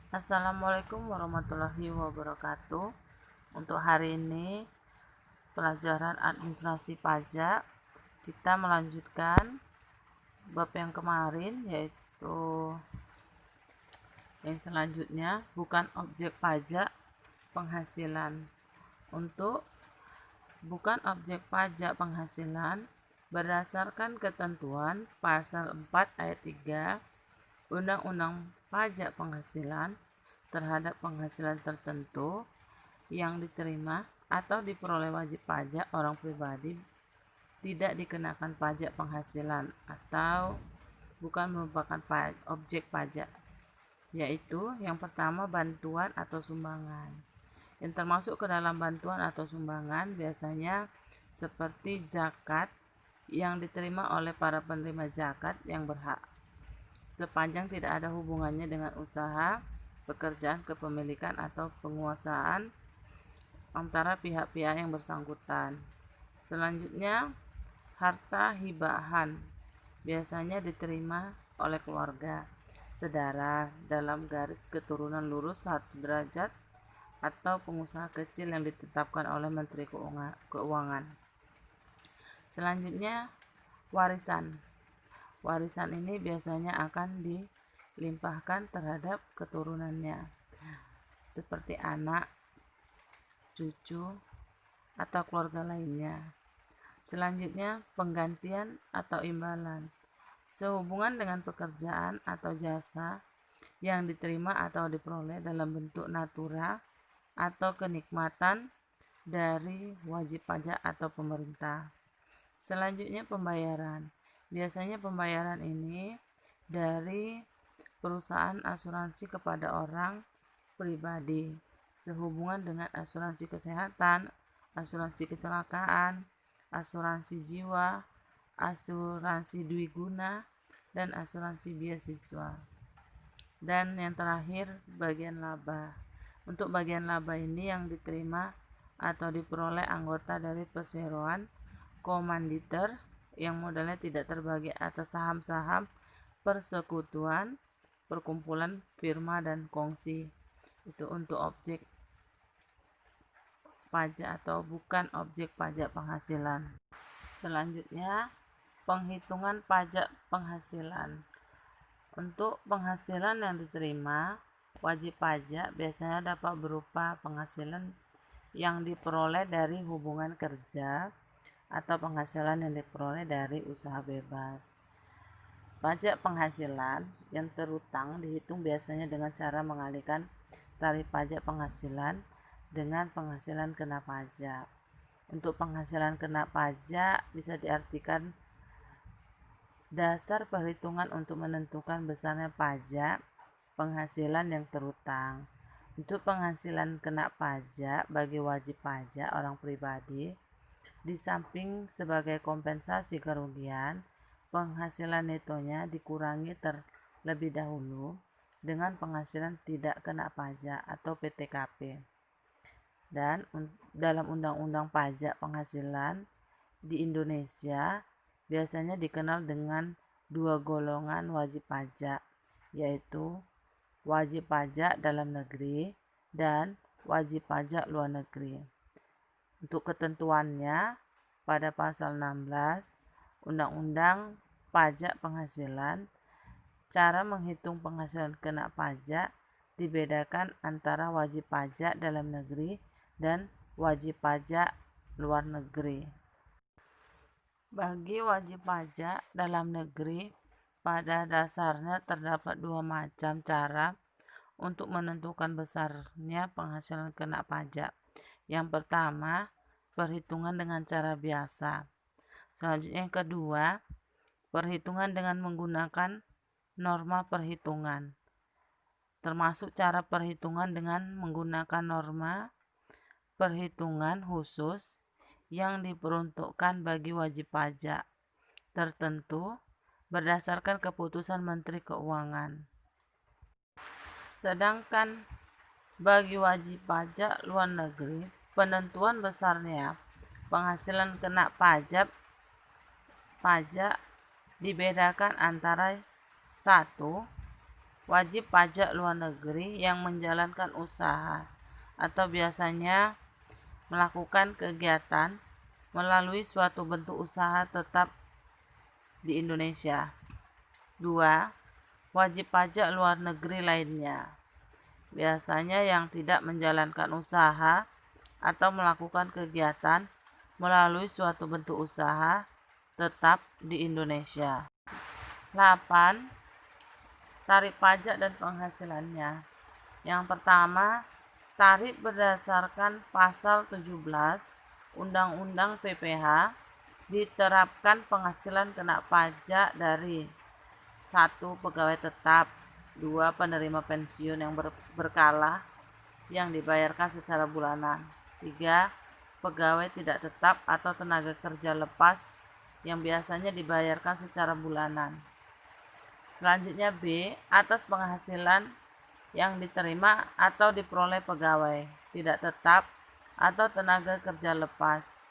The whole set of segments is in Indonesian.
Assalamualaikum warahmatullahi wabarakatuh. Untuk hari ini pelajaran administrasi pajak, kita melanjutkan bab yang kemarin, yaitu yang selanjutnya bukan objek pajak penghasilan. Untuk bukan objek pajak penghasilan berdasarkan ketentuan pasal 4 ayat 3 Undang-Undang Pajak Penghasilan terhadap penghasilan tertentu yang diterima atau diperoleh wajib pajak orang pribadi tidak dikenakan pajak penghasilan atau bukan merupakan objek pajak, yaitu yang pertama bantuan atau sumbangan. Yang termasuk ke dalam bantuan atau sumbangan biasanya seperti zakat yang diterima oleh para penerima zakat yang berhak, sepanjang tidak ada hubungannya dengan usaha, pekerjaan kepemilikan atau penguasaan antara pihak-pihak yang bersangkutan. Selanjutnya, harta hibahan biasanya diterima oleh keluarga, saudara dalam garis keturunan lurus 1 derajat atau pengusaha kecil yang ditetapkan oleh Menteri Keuangan. Selanjutnya, warisan. Warisan ini biasanya akan dilimpahkan terhadap keturunannya, seperti anak, cucu, atau keluarga lainnya. Selanjutnya, penggantian atau imbalan. Sehubungan dengan pekerjaan atau jasa yang diterima atau diperoleh dalam bentuk natura atau kenikmatan dari wajib pajak atau pemerintah. Selanjutnya, pembayaran. Biasanya pembayaran ini dari perusahaan asuransi kepada orang pribadi sehubungan dengan asuransi kesehatan, asuransi kecelakaan, asuransi jiwa, asuransi dwiguna, dan asuransi beasiswa. Dan yang terakhir, bagian laba. Untuk bagian laba ini yang diterima atau diperoleh anggota dari perseroan komanditer yang modalnya tidak terbagi atas saham-saham persekutuan, perkumpulan, firma, dan kongsi. Itu untuk objek pajak atau bukan objek pajak penghasilan. Selanjutnya, penghitungan pajak penghasilan. Untuk penghasilan yang diterima, wajib pajak biasanya dapat berupa penghasilan yang diperoleh dari hubungan kerja atau penghasilan yang diperoleh dari usaha bebas. Pajak penghasilan yang terutang dihitung biasanya dengan cara mengalihkan tarif pajak penghasilan dengan penghasilan kena pajak. Untuk penghasilan kena pajak bisa diartikan dasar perhitungan untuk menentukan besarnya pajak penghasilan yang terutang. Untuk penghasilan kena pajak bagi wajib pajak orang pribadi, di samping sebagai kompensasi kerugian, penghasilan netonya dikurangi terlebih dahulu dengan penghasilan tidak kena pajak atau PTKP. Dan dalam Undang-Undang Pajak Penghasilan di Indonesia biasanya dikenal dengan 2 golongan wajib pajak, yaitu wajib pajak dalam negeri dan wajib pajak luar negeri. Untuk ketentuannya, pada pasal 16 Undang-Undang Pajak Penghasilan, cara menghitung penghasilan kena pajak dibedakan antara wajib pajak dalam negeri dan wajib pajak luar negeri. Bagi wajib pajak dalam negeri, pada dasarnya terdapat 2 macam cara untuk menentukan besarnya penghasilan kena pajak. Yang pertama, perhitungan dengan cara biasa. Selanjutnya yang kedua, perhitungan dengan menggunakan norma perhitungan. Termasuk cara perhitungan dengan menggunakan norma perhitungan khusus yang diperuntukkan bagi wajib pajak tertentu berdasarkan keputusan Menteri Keuangan. Sedangkan bagi wajib pajak luar negeri, penentuan besarnya penghasilan kena pajak dibedakan antara 1. wajib pajak luar negeri yang menjalankan usaha atau biasanya melakukan kegiatan melalui suatu bentuk usaha tetap di Indonesia. 2. Wajib pajak luar negeri lainnya, biasanya yang tidak menjalankan usaha atau melakukan kegiatan melalui suatu bentuk usaha tetap di Indonesia. 8. Tarif pajak dan penghasilannya. Yang pertama, tarif berdasarkan pasal 17 Undang-Undang PPH diterapkan penghasilan kena pajak dari 1. Pegawai tetap, 2. Penerima pensiun yang berkala yang dibayarkan secara bulanan, 3. Pegawai tidak tetap atau tenaga kerja lepas yang biasanya dibayarkan secara bulanan. Selanjutnya B. Atas penghasilan yang diterima atau diperoleh pegawai tidak tetap atau tenaga kerja lepas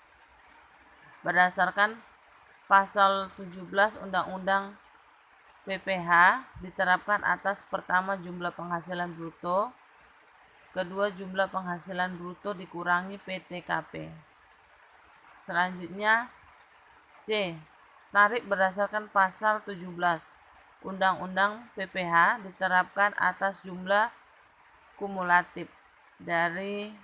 berdasarkan pasal 17 Undang-Undang PPH diterapkan atas pertama jumlah penghasilan bruto, kedua jumlah penghasilan bruto dikurangi PTKP. Selanjutnya C. Tarif berdasarkan pasal 17 Undang-Undang PPH diterapkan atas jumlah kumulatif dari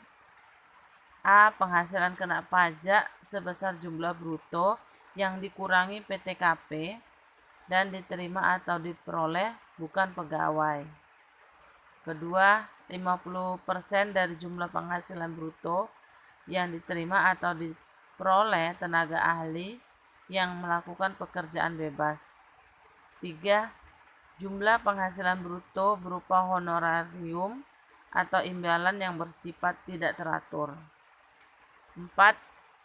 A. Penghasilan kena pajak sebesar jumlah bruto yang dikurangi PTKP dan diterima atau diperoleh bukan pegawai. Kedua, 50% dari jumlah penghasilan bruto yang diterima atau diperoleh tenaga ahli yang melakukan pekerjaan bebas. 3. Jumlah penghasilan bruto berupa honorarium atau imbalan yang bersifat tidak teratur. 4.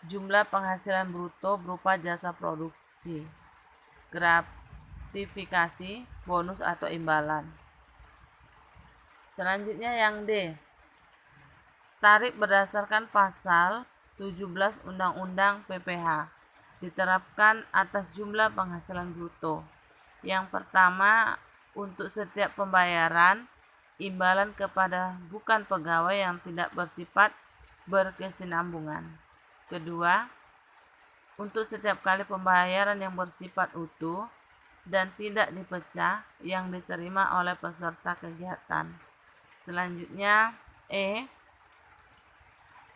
Jumlah penghasilan bruto berupa jasa produksi, gratifikasi, bonus atau imbalan. Selanjutnya yang D. Tarif berdasarkan pasal 17 Undang-Undang PPH diterapkan atas jumlah penghasilan bruto. Yang pertama, untuk setiap pembayaran imbalan kepada bukan pegawai yang tidak bersifat berkesinambungan. Kedua, untuk setiap kali pembayaran yang bersifat utuh dan tidak dipecah yang diterima oleh peserta kegiatan. Selanjutnya E.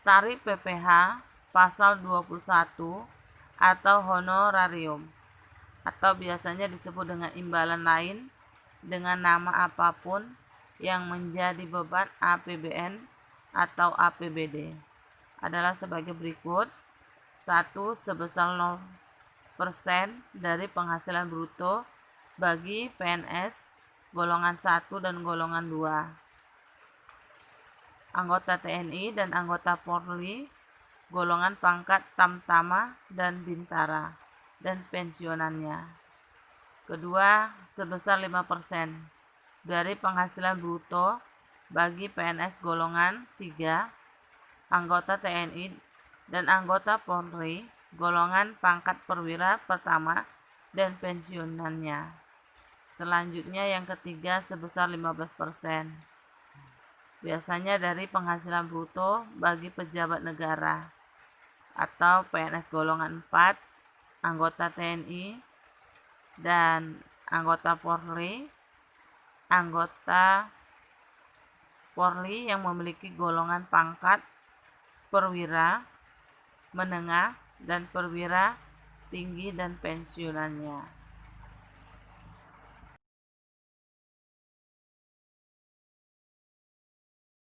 Tarif PPH pasal 21 atau honorarium atau biasanya disebut dengan imbalan lain dengan nama apapun yang menjadi beban APBN atau APBD adalah sebagai berikut. 1. Sebesar 0% dari penghasilan bruto bagi PNS golongan 1 dan golongan 2, anggota TNI dan anggota Polri golongan pangkat Tamtama dan Bintara dan pensiunannya. Kedua, sebesar 5% dari penghasilan bruto bagi PNS golongan 3, anggota TNI dan anggota Polri golongan pangkat perwira pertama dan pensiunannya. Selanjutnya yang ketiga sebesar 15%. Biasanya dari penghasilan bruto bagi pejabat negara atau PNS golongan 4, anggota TNI dan anggota Polri, anggota Polri yang memiliki golongan pangkat perwira menengah dan perwira tinggi dan pensiunannya.